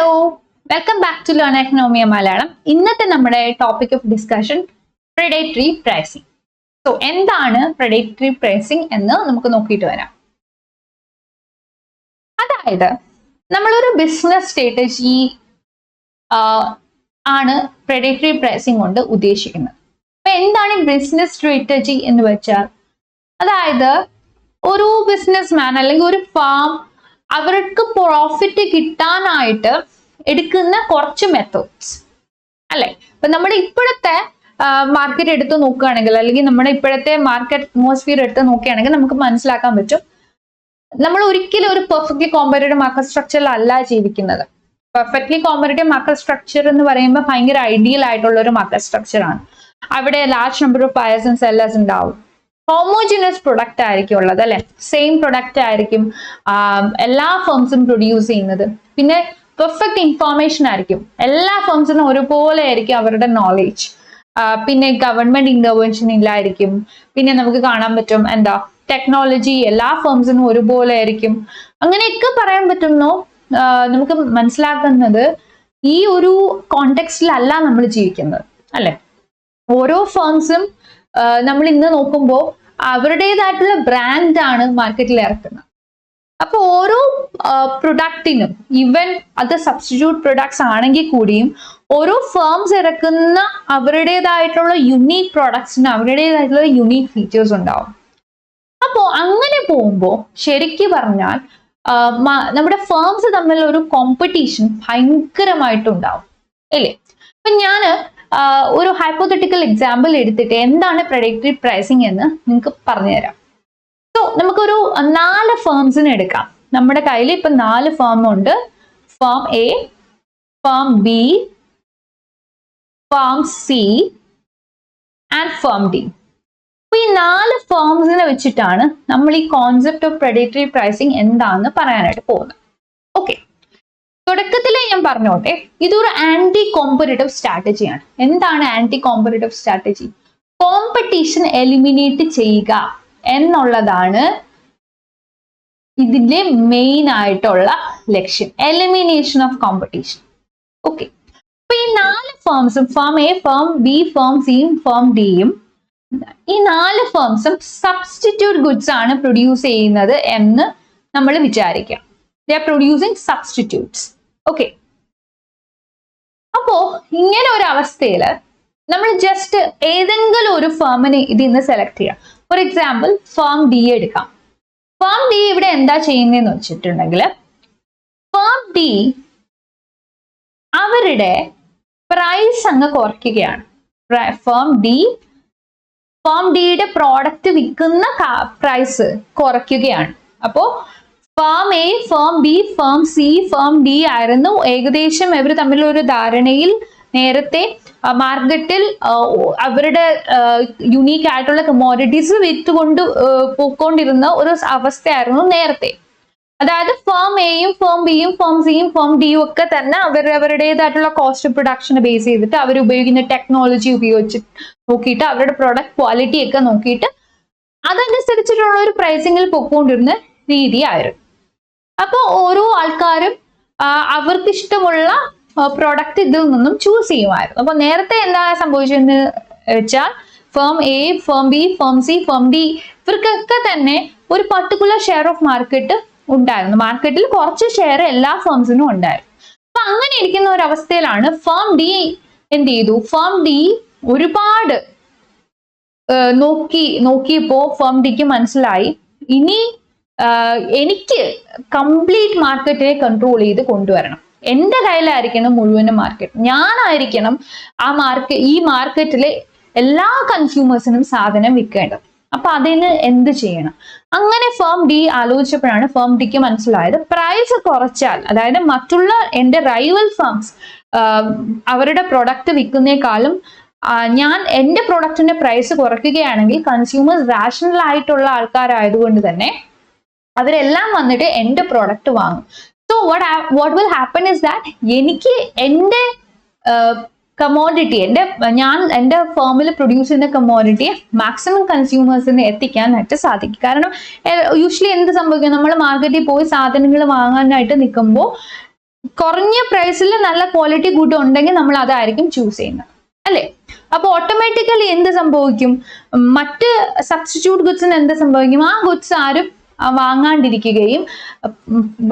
Hello, welcome back to learn economy Malayalam. ഇന്നത്തെ നമ്മുടെ topic of discussion predatory pricing. So എന്താണ് predatory pricing എന്ന് നമുക്ക് നോക്കിയിട്ട് വരാം. അതായത് നമ്മളൊരു ബിസിനസ് സ്ട്രാറ്റജി ആണ് പ്രെഡേറ്ററി പ്രൈസിംഗ് കൊണ്ട് ഉദ്ദേശിക്കുന്നത്. അപ്പൊ എന്താണ് ബിസിനസ് സ്ട്രാറ്റജി എന്ന് വെച്ചാൽ, അതായത് ഒരു ബിസിനസ് മാൻ അല്ലെങ്കിൽ ഒരു ഫാം അവർക്ക് പ്രോഫിറ്റ് കിട്ടാനായിട്ട് എടുക്കുന്ന കുറച്ച് മെത്തേഡ്സ് അല്ലെ. ഇപ്പൊ നമ്മുടെ ഇപ്പോഴത്തെ മാർക്കറ്റ് എടുത്ത് നോക്കുകയാണെങ്കിൽ, അല്ലെങ്കിൽ നമ്മുടെ ഇപ്പോഴത്തെ മാർക്കറ്റ് അറ്റ്മോസ്ഫിയർ എടുത്ത് നോക്കുകയാണെങ്കിൽ നമുക്ക് മനസ്സിലാക്കാൻ പറ്റും, നമ്മൾ ഒരിക്കലും ഒരു പെർഫെക്റ്റ്ലി കോമ്പറ്റേറ്റീവ് മാർക്കറ്റ് സ്ട്രക്ചറിലല്ല ജീവിക്കുന്നത്. പെർഫെക്റ്റ്ലി കോമ്പറ്റേറ്റീവ് മാർക്കറ്റ് സ്ട്രക്ചർ എന്ന് പറയുമ്പോൾ ഭയങ്കര ഐഡിയൽ ആയിട്ടുള്ള ഒരു മാർക്കറ്റ് സ്ട്രക്ചർ ആണ്. അവിടെ large number of buyers and sellers ഉണ്ടാവും. ഹോമോജിനസ് പ്രൊഡക്റ്റ് ആയിരിക്കും ഉള്ളത് അല്ലെ. സെയിം പ്രൊഡക്റ്റ് ആയിരിക്കും എല്ലാ ഫേംസും പ്രൊഡ്യൂസ് ചെയ്യുന്നത്. പിന്നെ പെർഫെക്റ്റ് ഇൻഫോർമേഷൻ ആയിരിക്കും. എല്ലാ ഫേംസിനും ഒരുപോലെ ആയിരിക്കും അവരുടെ നോളേജ്. പിന്നെ ഗവൺമെന്റ് ഇന്റർവെൻഷൻ ഇല്ലായിരിക്കും. പിന്നെ നമുക്ക് കാണാൻ പറ്റും ടെക്നോളജി എല്ലാ ഫേംസിനും ഒരുപോലെ ആയിരിക്കും. അങ്ങനെയൊക്കെ പറയാൻ പറ്റുന്നു. നമുക്ക് മനസ്സിലാക്കുന്നത് ഈ ഒരു കോണ്ടെക്സ്റ്റിലല്ല നമ്മൾ ജീവിക്കുന്നത് അല്ലെ. ഓരോ ഫേംസും നമ്മൾ ഇന്ന് നോക്കുമ്പോൾ അവരുടേതായിട്ടുള്ള ബ്രാൻഡാണ് മാർക്കറ്റിൽ ഇറക്കുന്നത്. അപ്പൊ ഓരോ പ്രൊഡക്റ്റിനും, ഈവൻ അത് സബ്സ്റ്റിറ്റ്യൂട്ട് പ്രൊഡക്ട്സ് ആണെങ്കിൽ കൂടിയും, ഓരോ ഫേംസ് ഇറക്കുന്ന അവരുടേതായിട്ടുള്ള യുണീക് പ്രൊഡക്ട്സിന് അവരുടേതായിട്ടുള്ള യുണീക് ഫീച്ചേഴ്സ് ഉണ്ടാവും. അപ്പോൾ അങ്ങനെ പോകുമ്പോൾ ശരിക്കും പറഞ്ഞാൽ നമ്മുടെ ഫേംസ് തമ്മിൽ ഒരു കോമ്പറ്റീഷൻ ഭയങ്കരമായിട്ടുണ്ടാവും അല്ലേ. അപ്പൊ ഞാന് ഒരു ഹൈപ്പോത്തറ്റിക്കൽ എക്സാമ്പിൾ എടുത്തിട്ട് എന്താണ് പ്രെഡേറ്ററി പ്രൈസിംഗ് എന്ന് നിങ്ങൾക്ക് പറഞ്ഞുതരാം. സോ നമുക്കൊരു 4 ഫേംസിന് എടുക്കാം. നമ്മുടെ കയ്യിൽ ഇപ്പൊ 4 ഫേം ഉണ്ട്. Firm A, firm B, firm C and firm D. അപ്പൊ ഈ 4 ഫേംസിനെ വെച്ചിട്ടാണ് നമ്മൾ ഈ കോൺസെപ്റ്റ് ഓഫ് പ്രെഡേറ്ററി പ്രൈസിംഗ് എന്താണെന്ന് പറയാനായിട്ട് പോകുന്നത്. ഓക്കെ, തുടക്കത്തിലേ ഞാൻ പറഞ്ഞോട്ടെ, ഇതൊരു ആന്റി കോമ്പറ്റേറ്റീവ് സ്ട്രാറ്റജിയാണ്. എന്താണ് anti competitive strategy? Competition eliminate ചെയ്യുക എന്നുള്ളതാണ് ഇതിന്റെ മെയിൻ ആയിട്ടുള്ള ലക്ഷ്യം. Elimination of competition. ഓക്കെ, അപ്പൊ ഈ 4 ഫേംസും, firm A, firm B, firm സിയും ഫേം ഡിയും, ഈ 4 ഫേംസും സബ്സ്റ്റിറ്റ്യൂട്ട് ഗുഡ്സ് ആണ് പ്രൊഡ്യൂസ് ചെയ്യുന്നത് എന്ന് നമ്മൾ വിചാരിക്കാം. They are producing substitutes. Okay, അപ്പോ ഇങ്ങനെ ഒരു അവസ്ഥയിൽ നമ്മൾ ജസ്റ്റ് ഏതെങ്കിലും ഒരു ഫേമിനെ ഇതിന്ന് സെലക്ട് ചെയ്യാം. ഫോർ എക്സാമ്പിൾ ഫേം ഡി എടുക്കാം. ഫേം ഡി ഇവിടെ എന്താ ചെയ്യുന്നതെന്ന് വെച്ചിട്ടുണ്ടെങ്കിൽ, ഫേം ഡി അവരുടെ പ്രൈസ് അങ്ങ് കുറയ്ക്കുകയാണ്. ഫേം ഡിയുടെ പ്രോഡക്റ്റ് വിൽക്കുന്ന പ്രൈസ് കുറയ്ക്കുകയാണ്. അപ്പോ firm A, firm B, firm C, firm D ആയിരുന്നു ഏകദേശം ഇവർ തമ്മിലൊരു ധാരണയിൽ നേരത്തെ മാർക്കറ്റിൽ അവരുടെ യുണീക്ക് ആയിട്ടുള്ള കമോഡിറ്റീസ് വിറ്റുകൊണ്ട് പോയിക്കൊണ്ടിരുന്ന ഒരു അവസ്ഥയായിരുന്നു നേരത്തെ. അതായത് ഫേം എയും ഫേം ബിയും ഫേം സിയും ഫേം ഡിയും ഒക്കെ തന്നെ അവരുടേതായിട്ടുള്ള കോസ്റ്റ് പ്രൊഡക്ഷനെ ബേസ് ചെയ്തിട്ട് അവർ ഉപയോഗിക്കുന്ന ടെക്നോളജി ഉപയോഗിച്ച് നോക്കിയിട്ട് അവരുടെ പ്രൊഡക്റ്റ് ക്വാളിറ്റി ഒക്കെ നോക്കിയിട്ട് അതനുസരിച്ചിട്ടുള്ള ഒരു പ്രൈസിങ്ങിൽ പോയിക്കൊണ്ടിരുന്ന രീതിയായിരുന്നു. അപ്പൊ ഓരോ ആൾക്കാരും അവർക്ക് ഇഷ്ടമുള്ള പ്രോഡക്റ്റ് ഇതിൽ നിന്നും ചൂസ് ചെയ്യുമായിരുന്നു. അപ്പൊ നേരത്തെ എന്താ സംഭവിച്ചതെന്ന് വെച്ചാൽ, firm A, firm B, firm C, firm D ഇവർക്കൊക്കെ തന്നെ ഒരു പർട്ടിക്കുലർ ഷെയർ ഓഫ് മാർക്കറ്റ് ഉണ്ടായിരുന്നു. മാർക്കറ്റിൽ കുറച്ച് ഷെയർ എല്ലാ ഫേംസിനും ഉണ്ടായിരുന്നു. അപ്പൊ അങ്ങനെ ഇരിക്കുന്ന ഒരു അവസ്ഥയിലാണ് ഫേം ഡി എന്ത് ചെയ്തു? ഫേം ഡി ഒരുപാട് നോക്കിയപ്പോ ഫേം ഡിക്ക് മനസ്സിലായി, ഇനി എനിക്ക് കംപ്ലീറ്റ് മാർക്കറ്റിനെ കൺട്രോൾ ചെയ്ത് കൊണ്ടുവരണം. എന്റെ കയ്യിലായിരിക്കണം മുഴുവനും മാർക്കറ്റ്. ഞാനായിരിക്കണം ഈ മാർക്കറ്റിലെ എല്ലാ കൺസ്യൂമേഴ്സിനും സാധനം വിൽക്കേണ്ടത്. അപ്പൊ അതിന് എന്ത് ചെയ്യണം? അങ്ങനെ ഫേം ഡി ആലോചിച്ചപ്പോഴാണ് ഫേം ഡിക്ക് മനസ്സിലായത്, പ്രൈസ് കുറച്ചാൽ, അതായത് മറ്റുള്ള എന്റെ റൈവൽ ഫേംസ് അവരുടെ പ്രൊഡക്റ്റ് വിൽക്കുന്നേക്കാളും ഞാൻ എന്റെ പ്രൊഡക്റ്റിന്റെ പ്രൈസ് കുറയ്ക്കുകയാണെങ്കിൽ കൺസ്യൂമേഴ്സ് റാഷണൽ ആയിട്ടുള്ള ആൾക്കാരായതുകൊണ്ട് തന്നെ അവരെല്ലാം വന്നിട്ട് എന്റെ പ്രോഡക്റ്റ് വാങ്ങും. So what will happen is that എനിക്ക് എന്റെ കമോഡിറ്റി, എന്റെ ഫേമിൽ പ്രൊഡ്യൂസ് ചെയ്യുന്ന കമോഡിറ്റിയെ മാക്സിമം കൺസ്യൂമേഴ്സിന് എത്തിക്കാനായിട്ട് സാധിക്കും. കാരണം യൂഷ്വലി എന്ത് സംഭവിക്കും, നമ്മൾ മാർക്കറ്റിൽ പോയി സാധനങ്ങൾ വാങ്ങാനായിട്ട് നിൽക്കുമ്പോൾ കുറഞ്ഞ പ്രൈസിൽ നല്ല ക്വാളിറ്റി ഗുഡ് ഉണ്ടെങ്കിൽ നമ്മൾ അതായിരിക്കും ചൂസ് ചെയ്യുന്നത്, അല്ലേ? അപ്പൊ ഓട്ടോമാറ്റിക്കലി എന്ത് സംഭവിക്കും? മറ്റ് സബ്സ്റ്റിറ്റ്യൂട്ട് ഗുഡ്സിന് എന്ത് സംഭവിക്കും? ആ ഗുഡ്സ് ആരും വാങ്ങാണ്ടിരിക്കുകയും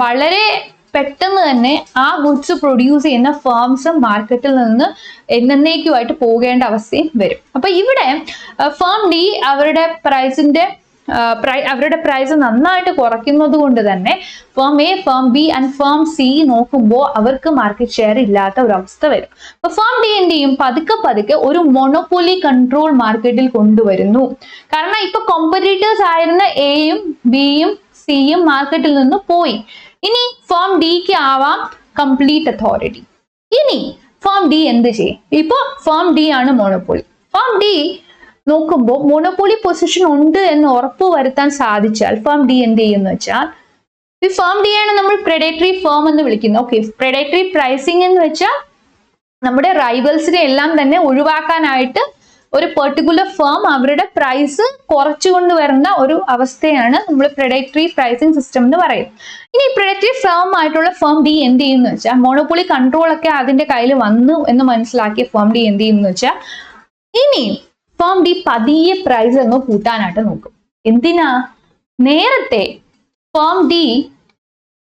വളരെ പെട്ടെന്ന് തന്നെ ആ ഗുഡ്സ് പ്രൊഡ്യൂസ് ചെയ്യുന്ന ഫേംസ് മാർക്കറ്റിൽ നിന്ന് എന്നേക്കുമായിട്ട് പോകേണ്ട അവസ്ഥയും വരും. അപ്പൊ ഇവിടെ ഫേം ഡി അവരുടെ പ്രൈസ് നന്നായിട്ട് കുറയ്ക്കുന്നത് കൊണ്ട് തന്നെ firm A, firm B and firm C നോക്കുമ്പോൾ അവർക്ക് മാർക്കറ്റ് ഷെയർ ഇല്ലാത്ത ഒരു അവസ്ഥ വരും. അപ്പൊ ഫേം ഡി എന്ത് ചെയ്യും? പതുക്കെ ഒരു മൊണോപ്പൊളി കൺട്രോൾ മാർക്കറ്റിൽ കൊണ്ടുവരുന്നു. കാരണം ഇപ്പൊ കോമ്പറ്റീറ്റേഴ്സ് ആയിരുന്ന എയും ബിയും സിയും മാർക്കറ്റിൽ നിന്ന് പോയി. ഇനി ഫേം ഡിക്ക് ആവാം കംപ്ലീറ്റ് അതോറിറ്റി. ഇനി ഫേം ഡി എന്ത് ചെയ്യും? ഇപ്പൊ ഫേം ഡി ആണ് മോണോപ്പൊളി. ഫേം ഡി നോക്കുമ്പോൾ മോണോപ്പൊളി പൊസിഷൻ ഉണ്ട് എന്ന് ഉറപ്പ് വരുത്താൻ സാധിച്ചാൽ ഫേം ഡി എന്ത് ചെയ്യുമെന്ന് വെച്ചാൽ, ഈ ഫേം ഡി ആണ് നമ്മൾ പ്രെഡേറ്ററി ഫേം എന്ന് വിളിക്കുന്നത്. ഓക്കെ, പ്രെഡേറ്ററി പ്രൈസിംഗ് എന്ന് വെച്ചാൽ നമ്മുടെ റൈവൽസിനെ എല്ലാം തന്നെ ഒഴിവാക്കാനായിട്ട് ഒരു പെർട്ടിക്കുലർ ഫേം അവരുടെ പ്രൈസ് കുറച്ചുകൊണ്ട് വരുന്ന ഒരു അവസ്ഥയാണ് നമ്മൾ പ്രെഡേറ്ററി പ്രൈസിംഗ് സിസ്റ്റം എന്ന് പറയുന്നത്. ഇനി പ്രെഡേറ്ററി ഫേം ആയിട്ടുള്ള ഫേം ഡി എന്ത് ചെയ്യുമെന്ന് വെച്ചാൽ, മോണോപ്പൊളി കൺട്രോൾ ഒക്കെ അതിന്റെ കയ്യിൽ വന്നു എന്ന് മനസ്സിലാക്കിയ ഫേം ഡി എന്ത് ചെയ്യുമെന്ന് വെച്ചാൽ, ഇനി ഫേം ഡി പതിയെ പ്രൈസ് ഒന്ന് കൂട്ടാനായിട്ട് നോക്കും. എന്തിനാ? നേരത്തെ ഫേം ഡി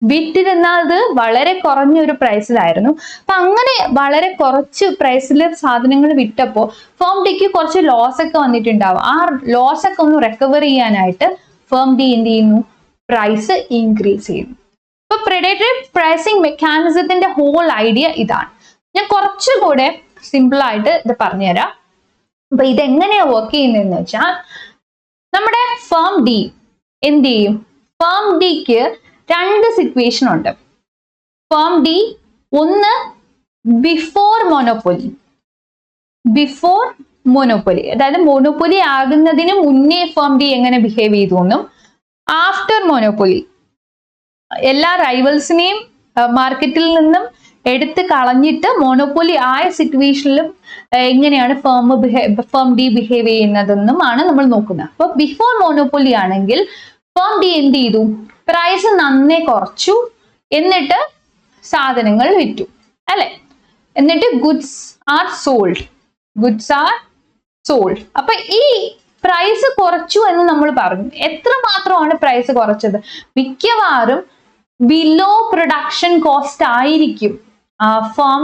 വിറ്റിരുന്നത് വളരെ കുറഞ്ഞൊരു പ്രൈസിലായിരുന്നു. അപ്പൊ അങ്ങനെ വളരെ കുറച്ച് പ്രൈസിൽ സാധനങ്ങൾ വിറ്റപ്പോ ഫേം ഡിക്ക് കുറച്ച് ലോസ് ഒക്കെ വന്നിട്ടുണ്ടാവും. ആ ലോസ് ഒക്കെ ഒന്ന് റിക്കവർ ചെയ്യാനായിട്ട് ഫേം ഡി എന്ത് ചെയ്യുന്നു? പ്രൈസ് ഇൻക്രീസ് ചെയ്യുന്നു. ഇപ്പൊ പ്രെഡേറ്ററി പ്രൈസിംഗ് മെക്കാനിസത്തിന്റെ ഹോൾ ഐഡിയ ഇതാണ്. ഞാൻ കുറച്ചുകൂടെ സിമ്പിൾ ആയിട്ട് ഇത് പറഞ്ഞുതരാം. അപ്പൊ ഇതെങ്ങനെയാ വർക്ക് ചെയ്യുന്നതെന്ന് വെച്ചാൽ, നമ്മുടെ ഫേം ഡി എന്ത് ചെയ്യും? ഫേം ഡിക്ക് രണ്ട് സിറ്റുവേഷൻ ഉണ്ട്. ഫേം ഡി ഒന്ന് ബിഫോർ മോണോപ്പൊലി, അതായത് മോണോപ്പൊലി ആകുന്നതിന് മുന്നേ ഫേം ഡി എങ്ങനെ ബിഹേവ് ചെയ്തു എന്നും, ആഫ്റ്റർ മോണോപ്പൊലി എല്ലാ റൈവൽസിനെയും മാർക്കറ്റിൽ നിന്നും എടുത്ത് കളഞ്ഞിട്ട് മോണോപ്പൊലി ആയ സിറ്റുവേഷനിലും എങ്ങനെയാണ് ഫേം ഡി ബിഹേവ് ചെയ്യുന്നതെന്നും ആണ് നമ്മൾ നോക്കുന്നത്. അപ്പൊ ബിഫോർ മോണോപ്പൊലി ആണെങ്കിൽ ഫേം ഡി എന്ത് ചെയ്തു? പ്രൈസ് നന്നേ കുറച്ചു, എന്നിട്ട് സാധനങ്ങൾ വിറ്റു, അല്ലെ? എന്നിട്ട് ഗുഡ്സ് ആർ സോൾഡ്. അപ്പൊ ഈ പ്രൈസ് കുറച്ചു എന്ന് നമ്മൾ പറഞ്ഞു. എത്ര മാത്രമാണ് പ്രൈസ് കുറച്ചത്? മിക്കവാറും ബിലോ പ്രൊഡക്ഷൻ കോസ്റ്റ് ആയിരിക്കും ഫേം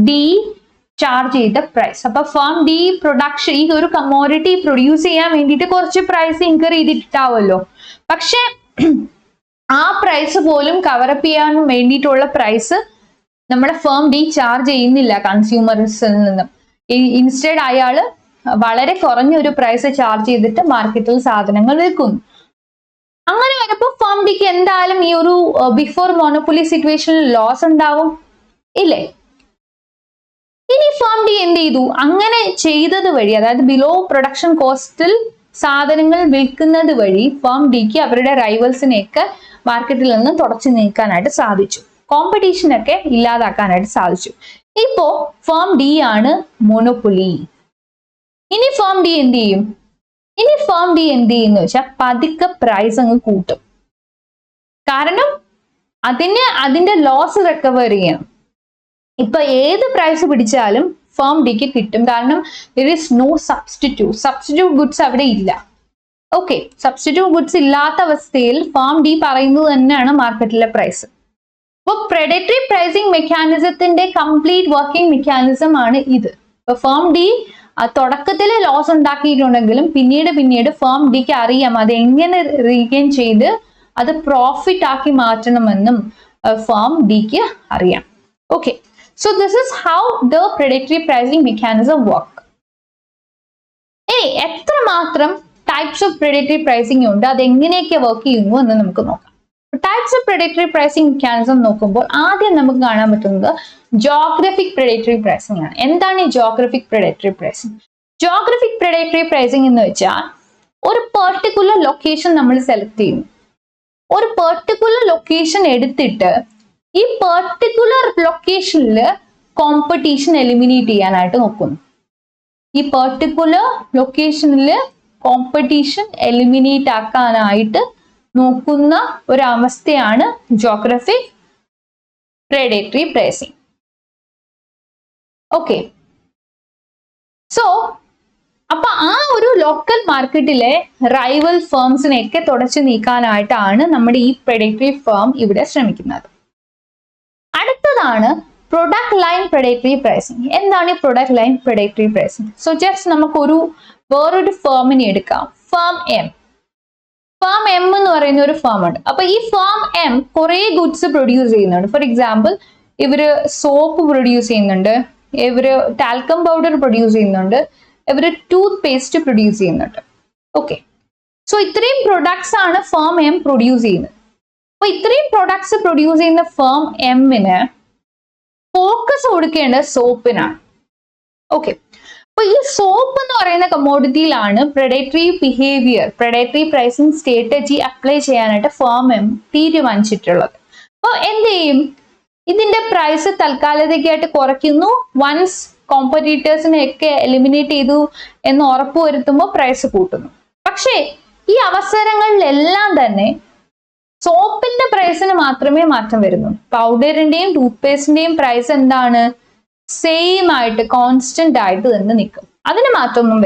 ഡി ചാർജ് ചെയ്ത പ്രൈസ്. അപ്പൊ ഫേം ഡി പ്രൊഡക്ഷൻ, ഈ ഒരു കമ്മോഡിറ്റി പ്രൊഡ്യൂസ് ചെയ്യാൻ വേണ്ടിയിട്ട് കുറച്ച് പ്രൈസ് ഇൻക്രീസ് ചെയ്തിട്ടാവുമല്ലോ. പക്ഷെ ആ പ്രൈസ് പോലും കവറപ്പ് ചെയ്യാൻ വേണ്ടിയിട്ടുള്ള പ്രൈസ് നമ്മുടെ ഫേം ഡി ചാർജ് ചെയ്യുന്നില്ല കൺസ്യൂമേഴ്സിൽ നിന്നും. ഇൻസ്റ്റെഡ് അയാള് വളരെ കുറഞ്ഞൊരു പ്രൈസ് ചാർജ് ചെയ്തിട്ട് മാർക്കറ്റിൽ സാധനങ്ങൾ വിൽക്കുന്നു. അങ്ങനെ വരുമ്പോൾ ഫേം ഡിക്ക് എന്തായാലും ഈ ഒരു ബിഫോർ മോണോപ്പൊലി സിറ്റുവേഷനിൽ ലോസ് ഉണ്ടാവും, ഇല്ലേ? ഇനി ഫേം ഡി എന്ത് ചെയ്തു? അങ്ങനെ ചെയ്തത് വഴി, അതായത് ബിലോ പ്രൊഡക്ഷൻ കോസ്റ്റിൽ സാധനങ്ങൾ വിൽക്കുന്നത് വഴി ഫേം ഡിക്ക് അവരുടെ റൈവൽസിനെയൊക്കെ മാർക്കറ്റിൽ നിന്ന് തുടച്ചു നീക്കാനായിട്ട് സാധിച്ചു. കോമ്പറ്റീഷനൊക്കെ ഇല്ലാതാക്കാനായിട്ട് സാധിച്ചു. ഇപ്പോ ഫേം ഡി ആണ് മോണോപ്പൊലി. ഇനി ഫേം ഡി എന്ത് ചെയ്യും? എന്ന് വെച്ചാൽ പതുക്കെ പ്രൈസ് അങ്ങ് കൂട്ടും. കാരണം അതിന്റെ ലോസ് റിക്കവർ ചെയ്യണം. ഇപ്പൊ ഏത് പ്രൈസ് പിടിച്ചാലും ഫേം ഡിക്ക് കിട്ടും. കാരണം there is no substitute goods അവിടെ ഇല്ല. ഓക്കെ, സബ്സ്റ്റിറ്റ്യൂട്ട് ഗുഡ്സ് ഇല്ലാത്ത അവസ്ഥയിൽ ഫേം ഡി പറയുന്നത് തന്നെയാണ് മാർക്കറ്റിലെ പ്രൈസ്. അപ്പൊ പ്രെഡേറ്ററി പ്രൈസിംഗ് മെക്കാനിസത്തിന്റെ കംപ്ലീറ്റ് വർക്കിംഗ് മെക്കാനിസം ആണ് ഇത്. ഇപ്പൊ ഫേം ഡി തുടക്കത്തിൽ ലോസ് ഉണ്ടാക്കിയിട്ടുണ്ടെങ്കിലും പിന്നീട് ഫേം ഡിക്ക് അറിയാം അത് എങ്ങനെ റീഗെയിൻ ചെയ്ത് അത് പ്രോഫിറ്റ് ആക്കി മാറ്റണമെന്നും ഫേം ഡിക്ക് അറിയാം. Okay, so this is how the predatory pricing mechanism work. എത്രമാത്രം ടൈപ്സ് ഓഫ് predatory pricing ഉണ്ട്, അത് എങ്ങനെയൊക്കെ വർക്ക് ചെയ്യുന്നു എന്ന് നമുക്ക് നോക്കാം. Types of predatory pricing mechanism നോക്കുമ്പോൾ ആദ്യം നമുക്ക് കാണാൻ പറ്റുന്നത് ജോഗ്രഫിക് predatory pricing ആണ്. എന്താണ് ഈ geographic predatory pricing? Geographic predatory pricing എന്ന് വെച്ചാൽ ഒരു പെർട്ടിക്കുലർ ലൊക്കേഷൻ നമ്മൾ സെലക്ട് ചെയ്യുന്നു. ഒരു പെർട്ടിക്കുലർ ലൊക്കേഷൻ എടുത്തിട്ട് ഈ പെർട്ടിക്കുലർ ലൊക്കേഷനിൽ കോമ്പറ്റീഷൻ എലിമിനേറ്റ് ചെയ്യാനായിട്ട് നോക്കുന്നു. ഈ പെർട്ടിക്കുലർ ലൊക്കേഷനിൽ കോമ്പറ്റീഷൻ എലിമിനേറ്റ് ആക്കാനായിട്ട് നോക്കുന്ന ഒരു അവസ്ഥയാണ് geographic predatory pricing. Okay. So, അപ്പൊ ആ ഒരു ലോക്കൽ മാർക്കറ്റിലെ റൈവൽ ഫേംസിനെയൊക്കെ തുടച്ചു നീക്കാനായിട്ടാണ് നമ്മുടെ ഈ predatory firm ഇവിടെ ശ്രമിക്കുന്നത്. അടുത്തതാണ് പ്രൊഡക്റ്റ് ലൈൻ predatory pricing. എന്താണ് ഈ product line predatory pricing? So just നമുക്കൊരു വേറൊരു ഫേമിനെ എടുക്കാം. Firm M. ഫേം എം എന്ന് പറയുന്ന ഒരു ഫേം ഉണ്ട്. അപ്പൊ ഈ ഫേം എം കുറെ ഗുഡ്സ് പ്രൊഡ്യൂസ് ചെയ്യുന്നുണ്ട്. ഫോർ എക്സാമ്പിൾ ഇവര് സോപ്പ് പ്രൊഡ്യൂസ് ചെയ്യുന്നുണ്ട്, ഇവര് ടാൽക്കം പൗഡർ പ്രൊഡ്യൂസ് ചെയ്യുന്നുണ്ട്, ഇവര് ടൂത്ത് പേസ്റ്റ് പ്രൊഡ്യൂസ് ചെയ്യുന്നുണ്ട്. ഓക്കെ, സോ ഇത്രയും പ്രൊഡക്ട്സ് ആണ് ഫേം എം പ്രൊഡ്യൂസ് ചെയ്യുന്നത്. അപ്പൊ ഇത്രയും പ്രൊഡക്ട്സ് പ്രൊഡ്യൂസ് ചെയ്യുന്ന ഫേം എമ്മിന് ഫോക്കസ് കൊടുക്കേണ്ടത് സോപ്പിനാണ്. ഓക്കെ, അപ്പൊ ഈ സോപ്പ് എന്ന് പറയുന്ന കമ്മോഡിറ്റിയിലാണ് predatory behaviour, predatory pricing strategy apply ചെയ്യാനായിട്ട് ഫേം എം തീരുമാനിച്ചിട്ടുള്ളത്. അപ്പൊ എന്ത് ചെയ്യും? ഇതിന്റെ പ്രൈസ് തൽക്കാലത്തേക്കായിട്ട് കുറയ്ക്കുന്നു. വൺസ് കോമ്പറ്റീറ്റേഴ്സിനെ ഒക്കെ എലിമിനേറ്റ് ചെയ്തു എന്ന് ഉറപ്പുവരുത്തുമ്പോൾ പ്രൈസ് കൂട്ടുന്നു. പക്ഷേ ഈ അവസരങ്ങളിലെല്ലാം തന്നെ സോപ്പിന്റെ പ്രൈസിന് മാത്രമേ മാറ്റം വരുന്നുള്ളൂ. പൗഡറിന്റെയും ടൂത്ത് പേസ്റ്റിന്റെയും പ്രൈസ് എന്താണ്? സെയിം ആയിട്ട് കോൺസ്റ്റന്റ് ആയിട്ട് തന്നെ നിൽക്കും. അതിന് മാറ്റമൊന്നും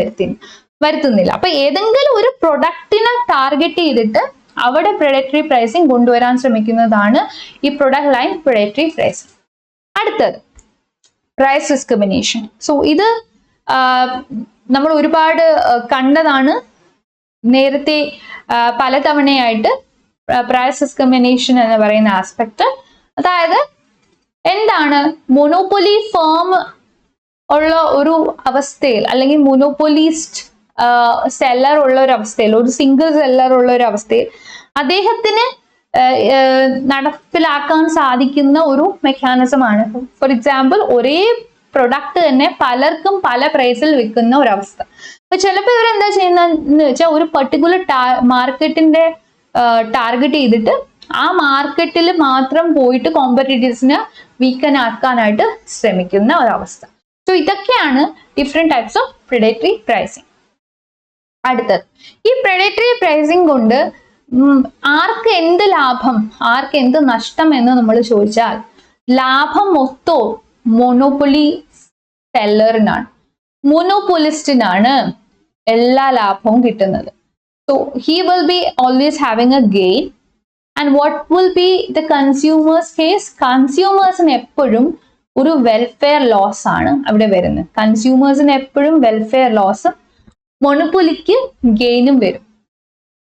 വരുത്തുന്നില്ല. അപ്പൊ ഏതെങ്കിലും ഒരു പ്രൊഡക്റ്റിനെ ടാർഗറ്റ് ചെയ്തിട്ട് അവിടെ predatory പ്രൈസിങ് കൊണ്ടുവരാൻ ശ്രമിക്കുന്നതാണ് ഈ പ്രൊഡക്റ്റ് ലൈൻ predatory പ്രൈസിങ്. അടുത്തത് പ്രൈസ് ഡിസ്ക്രിമിനേഷൻ. സോ ഇത് നമ്മൾ ഒരുപാട് കണ്ടതാണ് നേരത്തെ പലതവണയായിട്ട്. പ്രൈസ് ഡിസ്ക്രിമിനേഷൻ എന്ന് പറയുന്ന ആസ്പെക്ട്, അതായത് എന്താണ്? മൊനോപ്പൊലി ഫേം ഉള്ള ഒരു അവസ്ഥയിൽ, അല്ലെങ്കിൽ മൊനോപ്പൊലിസ്റ്റ് സെല്ലർ ഉള്ള ഒരു അവസ്ഥയിൽ, ഒരു സിംഗിൾ സെല്ലർ ഉള്ള ഒരു അവസ്ഥയിൽ അദ്ദേഹത്തിന് നടപ്പിലാക്കാൻ സാധിക്കുന്ന ഒരു മെക്കാനിസമാണ്. ഫോർ എക്സാമ്പിൾ ഒരേ പ്രൊഡക്റ്റ് തന്നെ പലർക്കും പല പ്രൈസിൽ വിൽക്കുന്ന ഒരവസ്ഥ. അപ്പൊ ചിലപ്പോൾ ഇവരെന്താ ചെയ്യുന്നതെന്ന് വെച്ചാൽ ഒരു പെർട്ടിക്കുലർ മാർക്കറ്റിന്റെ ടാർഗറ്റ് ചെയ്തിട്ട് ആ മാർക്കറ്റിൽ മാത്രം പോയിട്ട് കോമ്പറ്റീറ്റേഴ്സിനെ വീക്കൻ ആക്കാനായിട്ട് ശ്രമിക്കുന്ന ഒരവസ്ഥ. സോ ഇതൊക്കെയാണ് different types of predatory pricing. അടുത്തത് ഈ predatory പ്രൈസിങ് കൊണ്ട് ആർക്ക് എന്ത് ലാഭം, ആർക്ക് എന്ത് നഷ്ടം എന്ന് നമ്മൾ ചോദിച്ചാൽ ലാഭം മൊത്തവും മൊനോപ്പൊലി സെല്ലറിനാണ്, മൊനോപ്പൊളിസ്റ്റിനാണ് എല്ലാ ലാഭവും കിട്ടുന്നത്. So he will be always having a gain. And what will be the consumers case? കൺസ്യൂമേഴ്സിന് എപ്പോഴും ഒരു വെൽഫെയർ ലോസ് ആണ് അവിടെ വരുന്നത്. കൺസ്യൂമേഴ്സിന് എപ്പോഴും വെൽഫെയർ ലോസ്, മൊനോപ്പൊലിക്ക് ഗെയിനും വരും.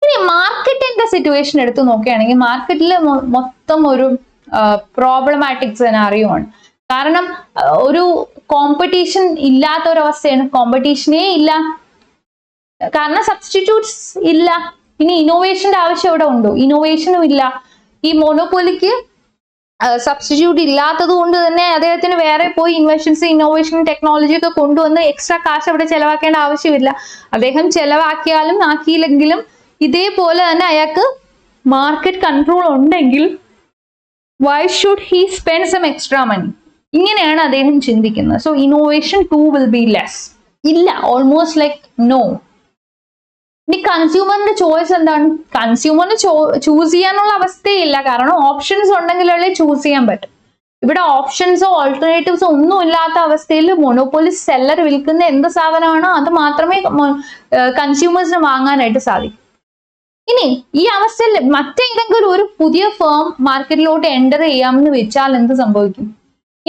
ഇനി മാർക്കറ്റിന്റെ സിറ്റുവേഷൻ എടുത്ത് നോക്കുകയാണെങ്കിൽ മാർക്കറ്റിൽ മൊത്തം ഒരു പ്രോബ്ലമാറ്റിക് സെനാറിയോ ആണ്. കാരണം ഒരു കോമ്പറ്റീഷൻ ഇല്ലാത്ത ഒരവസ്ഥയാണ്. കോമ്പറ്റീഷനേ ഇല്ല, കാരണം സബ്സ്റ്റിറ്റ്യൂട്ട്സ് ഇല്ല. ഇനി ഇന്നോവേഷന്റെ ആവശ്യം ഇവിടെ ഉണ്ടോ? ഇന്നോവേഷനും ഇല്ല. ഈ മൊനോപ്പൊലിക്ക് സബ്സ്റ്റിറ്റ്യൂട്ട് ഇല്ലാത്തത് കൊണ്ട് തന്നെ അദ്ദേഹത്തിന് വേറെ പോയി ഇൻവെൻഷൻസ്, ഇന്നോവേഷൻ, ടെക്നോളജി ഒക്കെ കൊണ്ടുവന്ന് എക്സ്ട്രാ കാശ് അവിടെ ചെലവാക്കേണ്ട ആവശ്യമില്ല. അദ്ദേഹം ചെലവാക്കിയാലും ആക്കിയില്ലെങ്കിലും ഇതേപോലെ തന്നെ അയാൾക്ക് മാർക്കറ്റ് കൺട്രോൾ ഉണ്ടെങ്കിൽ why should he spend some extra money? ഇങ്ങനെയാണ് അദ്ദേഹം ചിന്തിക്കുന്നത്. So innovation too will be less. ഇല്ല, ഓൾമോസ്റ്റ് ലൈക്ക് നോ. ഇനി കൺസ്യൂമറിന്റെ ചോയ്സ് എന്താണ്? കൺസ്യൂമറിന് ചൂസ് ചെയ്യാനുള്ള അവസ്ഥയില്ല, കാരണം ഓപ്ഷൻസ് ഉണ്ടെങ്കിലല്ലേ ചൂസ് ചെയ്യാൻ പറ്റും. ഇവിടെ ഓപ്ഷൻസോ ഓൾട്ടർനേറ്റീവ്സോ ഒന്നും ഇല്ലാത്ത അവസ്ഥയിൽ മൊനോപ്പൊളി സെല്ലർ വിൽക്കുന്ന എന്ത് സാധനമാണോ അത് മാത്രമേ കൺസ്യൂമേഴ്സിന് വാങ്ങാനായിട്ട് സാധിക്കും. ഇനി ഈ അവസ്ഥയിൽ മറ്റേതെങ്കിലും ഒരു പുതിയ ഫേം മാർക്കറ്റിലോട്ട് എൻ്റർ ചെയ്യാമെന്ന് വെച്ചാൽ എന്ത് സംഭവിക്കും?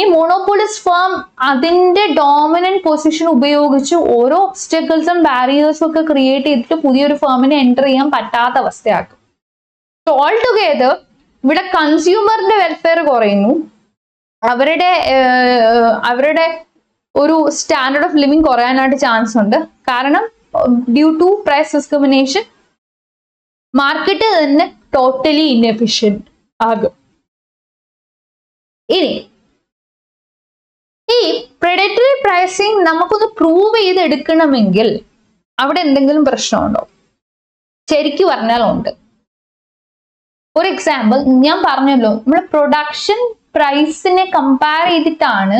ഈ മോണോപോളിസ്റ്റ് ഫേം അതിന്റെ ഡോമിനന്റ് പൊസിഷൻ ഉപയോഗിച്ച് ഓരോ ഒബ്സ്റ്റക്കിൾസും ബാരിയേഴ്സും ഒക്കെ ക്രിയേറ്റ് ചെയ്തിട്ട് പുതിയൊരു ഫേമിനെ എൻ്റർ ചെയ്യാൻ പറ്റാത്ത അവസ്ഥയാക്കും. സോ ഓൾ ടുഗെദർ ഇവിടെ കൺസ്യൂമറിന്റെ വെൽഫെയർ കുറയുന്നു, അവരുടെ ഒരു സ്റ്റാൻഡേർഡ് ഓഫ് ലിവിങ് കുറയാനായിട്ട് ചാൻസ് ഉണ്ട്. കാരണം due to price discrimination market തന്നെ ടോട്ടലി ഇൻഎഫിഷ്യന്റ് ആകും. ഇനി ഈ പ്രെഡറ്ററി പ്രൈസിങ് നമുക്കൊന്ന് പ്രൂവ് ചെയ്തെടുക്കണമെങ്കിൽ അവിടെ എന്തെങ്കിലും പ്രശ്നമുണ്ടോ? ശരിക്കും പറഞ്ഞാൽ ഉണ്ട്. ഫോർ എക്സാമ്പിൾ ഞാൻ പറഞ്ഞല്ലോ, നമ്മൾ പ്രൊഡക്ഷൻ പ്രൈസിനെ കമ്പയർ ചെയ്തിട്ടാണ്,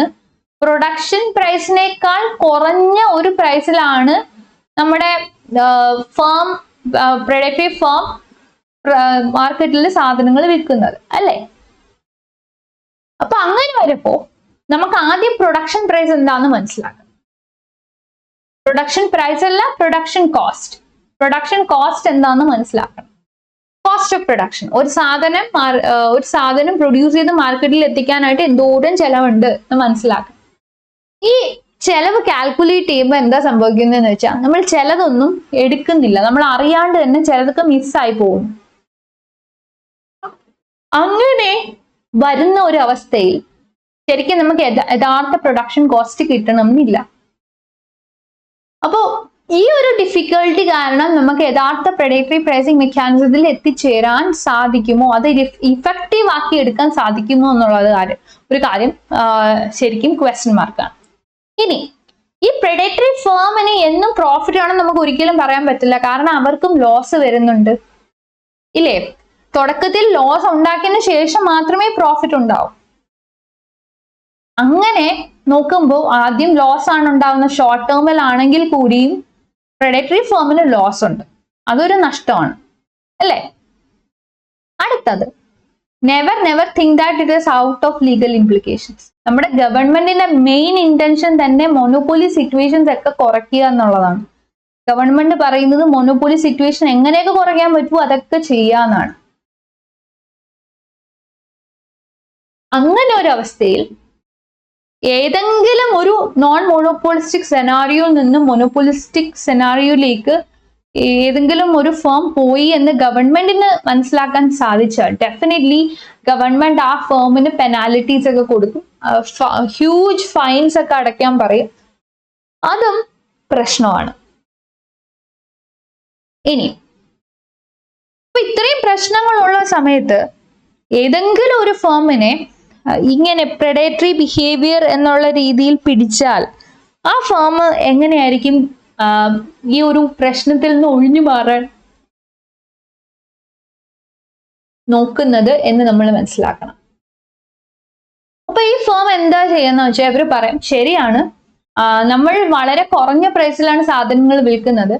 പ്രൊഡക്ഷൻ പ്രൈസിനേക്കാൾ കുറഞ്ഞ ഒരു പ്രൈസിലാണ് നമ്മുടെ ഫേം പ്രെഡറ്ററി ഫേം മാർക്കറ്റിൽ സാധനങ്ങൾ വിൽക്കുന്നത് അല്ലേ? അപ്പൊ അങ്ങനെ വരുമ്പോ നമുക്ക് ആദ്യം പ്രൊഡക്ഷൻ പ്രൈസ് എന്താണെന്ന് മനസ്സിലാക്കാം. പ്രൊഡക്ഷൻ പ്രൈസ് അല്ല, പ്രൊഡക്ഷൻ കോസ്റ്റ് എന്താണെന്ന് മനസ്സിലാക്കണം. കോസ്റ്റ് ഓഫ് പ്രൊഡക്ഷൻ, ഒരു സാധനം പ്രൊഡ്യൂസ് ചെയ്ത് മാർക്കറ്റിൽ എത്തിക്കാനായിട്ട് എന്തോരം ചെലവുണ്ട് എന്ന് മനസ്സിലാക്കണം. ഈ ചെലവ് കാൽക്കുലേറ്റ് ചെയ്യുമ്പോൾ എന്താ സംഭവിക്കുന്നതെന്ന് വെച്ചാൽ നമ്മൾ ചിലതൊന്നും എടുക്കുന്നില്ല, നമ്മൾ അറിയാണ്ട് തന്നെ ചിലതൊക്കെ മിസ്സായി പോകുന്നു. അങ്ങനെ വരുന്ന ഒരു അവസ്ഥയിൽ ശരിക്കും നമുക്ക് യഥാർത്ഥ പ്രൊഡക്ഷൻ കോസ്റ്റ് കിട്ടണമെന്നില്ല. അപ്പോ ഈ ഒരു ഡിഫിക്കൽട്ടി കാരണം നമുക്ക് യഥാർത്ഥ പ്രെഡേറ്ററി പ്രൈസിംഗ് മെക്കാനിസത്തിൽ എത്തിച്ചേരാൻ സാധിക്കുമോ, അത് ഇഫക്റ്റീവ് ആക്കി എടുക്കാൻ സാധിക്കുമോ എന്നുള്ളത് ഒരു കാര്യം ശരിക്കും ക്വസ്റ്റ്യൻ മാർക്കാണ്. ഇനി ഈ പ്രെഡേറ്ററി ഫേമിന് എന്നും പ്രോഫിറ്റ് ആണെന്ന് നമുക്ക് ഒരിക്കലും പറയാൻ പറ്റില്ല, കാരണം അവർക്കും ലോസ് വരുന്നുണ്ട് ഇല്ലേ. തുടക്കത്തിൽ ലോസ് ഉണ്ടാക്കിയതിന് ശേഷം മാത്രമേ പ്രോഫിറ്റ് ഉണ്ടാവൂ. അങ്ങനെ നോക്കുമ്പോൾ ആദ്യം ലോസ് ആണ് ഉണ്ടാകുന്ന ഷോർട്ട് ടേമിൽ ആണെങ്കിൽ കൂടിയും പ്രെഡേറ്ററി ഫേമിന് ലോസ് ഉണ്ട്, അതൊരു നഷ്ടമാണ് അല്ലേ. അടുത്തത് never think that it is out of legal implications. നമ്മുടെ ഗവൺമെന്റിന്റെ മെയിൻ ഇന്റൻഷൻ തന്നെ മൊനോപ്പൊലി സിറ്റുവേഷൻസ് ഒക്കെ കുറയ്ക്കുക എന്നുള്ളതാണ്. ഗവൺമെന്റ് പറയുന്നത് മൊനോപ്പൊലി സിറ്റുവേഷൻ എങ്ങനെയൊക്കെ കുറയ്ക്കാൻ പറ്റുമോ അതൊക്കെ ചെയ്യാന്നാണ്. അങ്ങനെ ഒരു അവസ്ഥയിൽ ഏതെങ്കിലും ഒരു നോൺ മൊണോപോളിസ്റ്റിക് സെനാറിയോയിൽ നിന്ന് മൊണോപോളിസ്റ്റിക് സെനാറിയോയിലേക്ക് ഏതെങ്കിലും ഒരു ഫേം പോയി എന്ന് ഗവൺമെന്റിന് മനസ്സിലാക്കാൻ സാധിച്ചാൽ ഡെഫിനറ്റ്ലി ഗവൺമെന്റ് ആ ഫേമിന് പെനാലിറ്റീസ് ഒക്കെ കൊടുക്കും, ഹ്യൂജ് ഫൈൻസ് ഒക്കെ അടയ്ക്കാൻ പറയും. അതും പ്രശ്നമാണ്. ഇനി ഇപ്പൊ ഇത്രയും പ്രശ്നങ്ങളുള്ള സമയത്ത് ഏതെങ്കിലും ഒരു ഫേമിനെ ഇങ്ങനെ പ്രെഡേറ്ററി ബിഹേവിയർ എന്നുള്ള രീതിയിൽ പിടിച്ചാൽ ആ ഫേം എങ്ങനെയായിരിക്കും ഈ ഒരു പ്രശ്നത്തിൽ നിന്ന് ഒഴിഞ്ഞു മാറാൻ നോക്കുന്നത് എന്ന് നമ്മൾ മനസ്സിലാക്കണം. അപ്പൊ ഈ ഫേം എന്താ ചെയ്യുന്ന വെച്ചാൽ ഇവർ പറയും ശരിയാണ്, നമ്മൾ വളരെ കുറഞ്ഞ പ്രൈസിലാണ് സാധനങ്ങൾ വിൽക്കുന്നത്.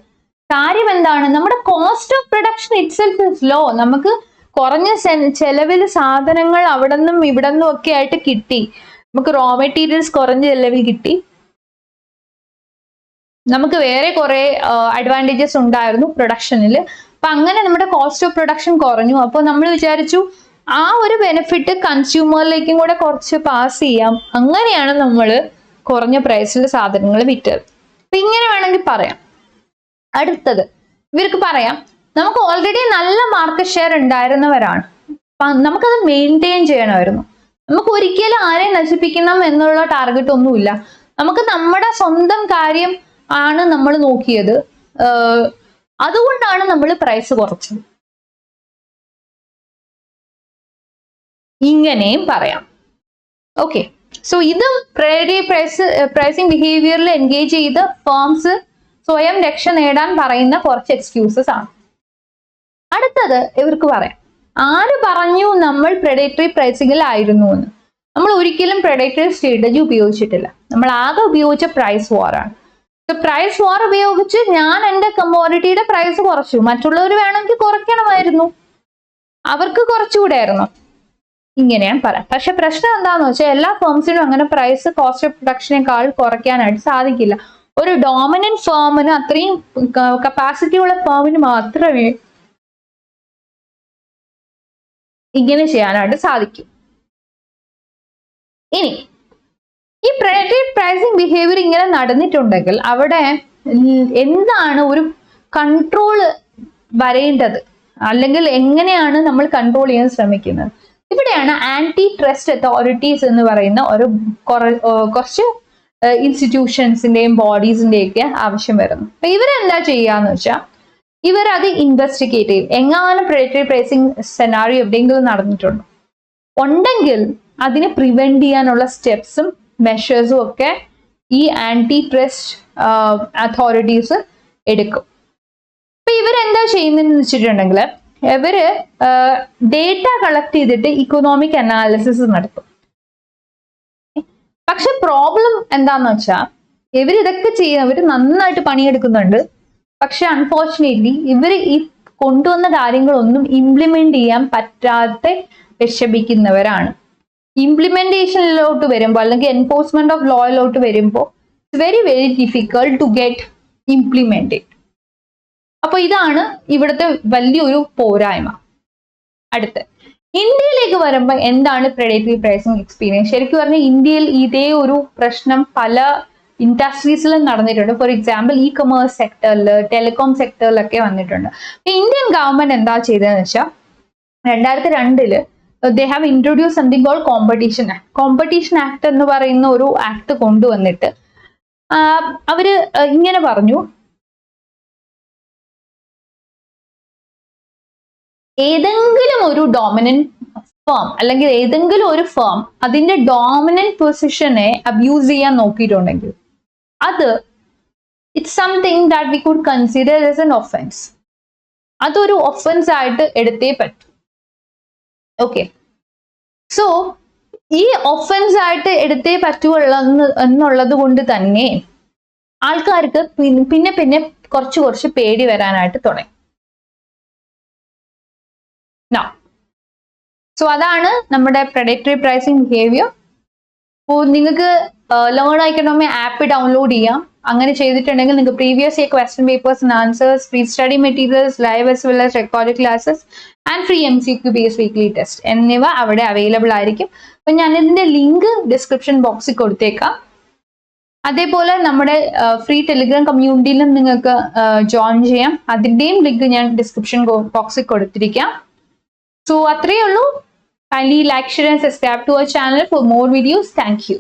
കാര്യം എന്താണ്, നമ്മുടെ cost of production itself is low. നമുക്ക് കുറഞ്ഞ ചെലവിൽ സാധനങ്ങൾ അവിടെ നിന്നും ഇവിടെ നിന്നും ഒക്കെ ആയിട്ട് കിട്ടി, നമുക്ക് റോ മെറ്റീരിയൽസ് കുറഞ്ഞ ചെലവിൽ കിട്ടി, നമുക്ക് വേറെ കുറെ അഡ്വാൻറ്റേജസ് ഉണ്ടായിരുന്നു പ്രൊഡക്ഷനിൽ. അപ്പൊ അങ്ങനെ നമ്മുടെ കോസ്റ്റ് ഓഫ് പ്രൊഡക്ഷൻ കുറഞ്ഞു. അപ്പോൾ നമ്മൾ വിചാരിച്ചു ആ ഒരു ബെനിഫിറ്റ് കൺസ്യൂമറിലേക്കും കൂടെ കുറച്ച് പാസ് ചെയ്യാം. അങ്ങനെയാണ് നമ്മൾ കുറഞ്ഞ പ്രൈസിൽ സാധനങ്ങൾ വിറ്റത്. അപ്പൊ ഇങ്ങനെ വേണമെങ്കിൽ പറയാം. അടുത്തത് ഇവർക്ക് പറയാം നമുക്ക് ഓൾറെഡി നല്ല മാർക്കറ്റ് ഷെയർ ഉണ്ടായിരുന്നവരാണ്, നമുക്കത് മെയിൻറ്റെയിൻ ചെയ്യണമായിരുന്നു. നമുക്ക് ഒരിക്കലും ആരെയും നശിപ്പിക്കണം എന്നുള്ള ടാർഗറ്റ് ഒന്നുമില്ല. നമുക്ക് നമ്മുടെ സ്വന്തം കാര്യം ആണ് നമ്മൾ നോക്കിയത്, അതുകൊണ്ടാണ് നമ്മൾ പ്രൈസ് കുറച്ചത്. ഇങ്ങനെയും പറയാം. ഓക്കെ, സോ ഇത് പ്രൈസിംഗ് ബിഹേവിയറിൽ എൻഗേജ് ചെയ്ത് ഫേംസ് സ്വയം രക്ഷ നേടാൻ പറയുന്ന കുറച്ച് എക്സ്ക്യൂസസ് ആണ്. അടുത്തത് ഇവർക്ക് പറയാം ആര് പറഞ്ഞു നമ്മൾ പ്രെഡേറ്ററി പ്രൈസിംഗിൽ ആയിരുന്നു എന്ന്. നമ്മൾ ഒരിക്കലും പ്രെഡേറ്ററി സ്ട്രാറ്റജി ഉപയോഗിച്ചിട്ടില്ല, നമ്മൾ ആകെ ഉപയോഗിച്ച പ്രൈസ് വാർ ആണ്. പ്രൈസ് വാർ ഉപയോഗിച്ച് ഞാൻ എൻ്റെ കമ്മോഡിറ്റിയുടെ പ്രൈസ് കുറച്ചു, മറ്റുള്ളവർ വേണമെങ്കിൽ കുറയ്ക്കണമായിരുന്നു, അവർക്ക് കുറച്ചുകൂടെ ആയിരുന്നു. ഇങ്ങനെയാണ് പറയാം. പക്ഷെ പ്രശ്നം എന്താന്ന് വെച്ചാൽ എല്ലാ ഫേംസിനും അങ്ങനെ പ്രൈസ് കോസ്റ്റ് ഓഫ് പ്രൊഡക്ഷനേക്കാൾ കുറയ്ക്കാനായിട്ട് സാധിക്കില്ല. ഒരു ഡോമിനന്റ് ഫേമിന്, അത്രയും കപ്പാസിറ്റി ഉള്ള ഫേമിന് മാത്രമേ ഇങ്ങനെ ചെയ്യാനായിട്ട് സാധിക്കും. ഇനി ഈ പ്രെഡേറ്ററി പ്രൈസിംഗ് ബിഹേവിയർ ഇങ്ങനെ നടന്നിട്ടുണ്ടെങ്കിൽ അവിടെ എന്താണ് ഒരു കൺട്രോൾ വരേണ്ടത്, അല്ലെങ്കിൽ എങ്ങനെയാണ് നമ്മൾ കൺട്രോൾ ചെയ്യാൻ ശ്രമിക്കുന്നത്? ഇവിടെയാണ് ആന്റി ട്രസ്റ്റ് അതോറിറ്റീസ് എന്ന് പറയുന്ന ഒരു കുറച്ച് ഇൻസ്റ്റിറ്റ്യൂഷൻസിന്റെയും ബോഡീസിന്റെയും ഒക്കെ ആവശ്യം വരുന്നു. അപ്പൊ ഇവരെന്താ ചെയ്യാന്ന് വെച്ചാൽ ഇവരത് ഇൻവെസ്റ്റിഗേറ്റ് ചെയ്യും. എങ്ങാനും പ്രെഡേറ്ററി പ്രൈസിംഗ് സെനാറിയോ എവിടെയെങ്കിലും നടന്നിട്ടുണ്ടോ, ഉണ്ടെങ്കിൽ അതിനെ പ്രിവെന്റ് ചെയ്യാനുള്ള സ്റ്റെപ്സും മെഷേഴ്സും ഒക്കെ ഈ ആന്റി ട്രസ്റ്റ് അതോറിറ്റീസ് എടുക്കും. അപ്പൊ ഇവരെന്താ ചെയ്യുന്നതെന്ന് വെച്ചിട്ടുണ്ടെങ്കിൽ ഇവര് ഡേറ്റ കളക്ട് ചെയ്തിട്ട് ഇക്കണോമിക് അനാലിസിസ് നടത്തും. പക്ഷെ പ്രോബ്ലം എന്താന്ന് വെച്ചാൽ ഇവരിതൊക്കെ ചെയ്യുന്നവർ നന്നായിട്ട് പണിയെടുക്കുന്നുണ്ട്, പക്ഷെ അൺഫോർച്ചുനേറ്റ്ലി ഇവർ ഈ കൊണ്ടുവന്ന കാര്യങ്ങളൊന്നും ഇംപ്ലിമെന്റ് ചെയ്യാൻ പറ്റാതെ വിഷമിക്കുന്നവരാണ്. ഇംപ്ലിമെന്റേഷനിലോട്ട് വരുമ്പോൾ അല്ലെങ്കിൽ എൻഫോഴ്സ്മെന്റ് ഓഫ് ലോയിലോട്ട് വരുമ്പോൾ it's very very difficult to get implemented. അപ്പൊ ഇതാണ് ഇവിടുത്തെ വലിയൊരു പോരായ്മ. അടുത്ത് ഇന്ത്യയിലേക്ക് വരുമ്പോൾ എന്താണ് പ്രെഡേറ്ററി പ്രൈസിങ് എക്സ്പീരിയൻസ്? ശരിക്കും പറഞ്ഞാൽ ഇന്ത്യയിൽ ഇതേ ഒരു പ്രശ്നം പല ഇൻഡസ്ട്രീസിലും നടന്നിട്ടുണ്ട്. ഫോർ എക്സാമ്പിൾ ഇ കൊമേഴ്സ് സെക്ടറിൽ, ടെലികോം സെക്ടറിലൊക്കെ വന്നിട്ടുണ്ട്. ഇന്ത്യൻ ഗവൺമെന്റ് എന്താ ചെയ്തതെന്ന് വെച്ചാൽ 2002 they have introduced something called Competition Act. Competition Act എന്ന് പറയുന്ന ഒരു ആക്ട് കൊണ്ടുവന്നിട്ട് അവര് ഇങ്ങനെ പറഞ്ഞു, ഏതെങ്കിലും ഒരു ഡോമിനന്റ് ഫേം അല്ലെങ്കിൽ ഏതെങ്കിലും ഒരു ഫേം അതിന്റെ ഡോമിനന്റ് പൊസിഷനെ അബ്യൂസ് ചെയ്യാൻ നോക്കിയിട്ടുണ്ടെങ്കിൽ അത് it's something that we could consider as an offence. അതൊരു ഒഫൻസ് ആയിട്ട് എടുത്തേ പറ്റൂ. ഓക്കെ, സോ ഈ ഒഫൻസ് ആയിട്ട് എടുത്തേ പറ്റുള്ളൂ എന്നുള്ളത് കൊണ്ട് തന്നെ ആൾക്കാർക്ക് പിന്നെ പിന്നെ കുറച്ച് പേടി വരാനായിട്ട് തുടങ്ങി. സോ അതാണ് നമ്മുടെ പ്രെഡേറ്ററി പ്രൈസിങ് ബിഹേവിയർ. അപ്പോൾ നിങ്ങൾക്ക് ലേൺ എക്കണോമി ആപ്പ് ഡൗൺലോഡ് ചെയ്യാം. അങ്ങനെ ചെയ്തിട്ടുണ്ടെങ്കിൽ നിങ്ങൾക്ക് previous year question papers and answers, free study materials, live as well as recorded classes and free MCQ based weekly test എന്നിവ അവിടെ അവൈലബിൾ ആയിരിക്കും. അപ്പം ഞാൻ ഇതിന്റെ ലിങ്ക് ഡിസ്ക്രിപ്ഷൻ ബോക്സിൽ കൊടുത്തേക്കാം. അതേപോലെ നമ്മുടെ ഫ്രീ ടെലിഗ്രാം കമ്മ്യൂണിറ്റിയിലും നിങ്ങൾക്ക് ജോയിൻ ചെയ്യാം. അതിന്റെയും ലിങ്ക് ഞാൻ ഡിസ്ക്രിപ്ഷൻ ബോക്സിൽ കൊടുത്തിരിക്കാം. So, അത്രയേ ഉള്ളൂ. Kindly like, share and subscribe to our channel for more videos. Thank you.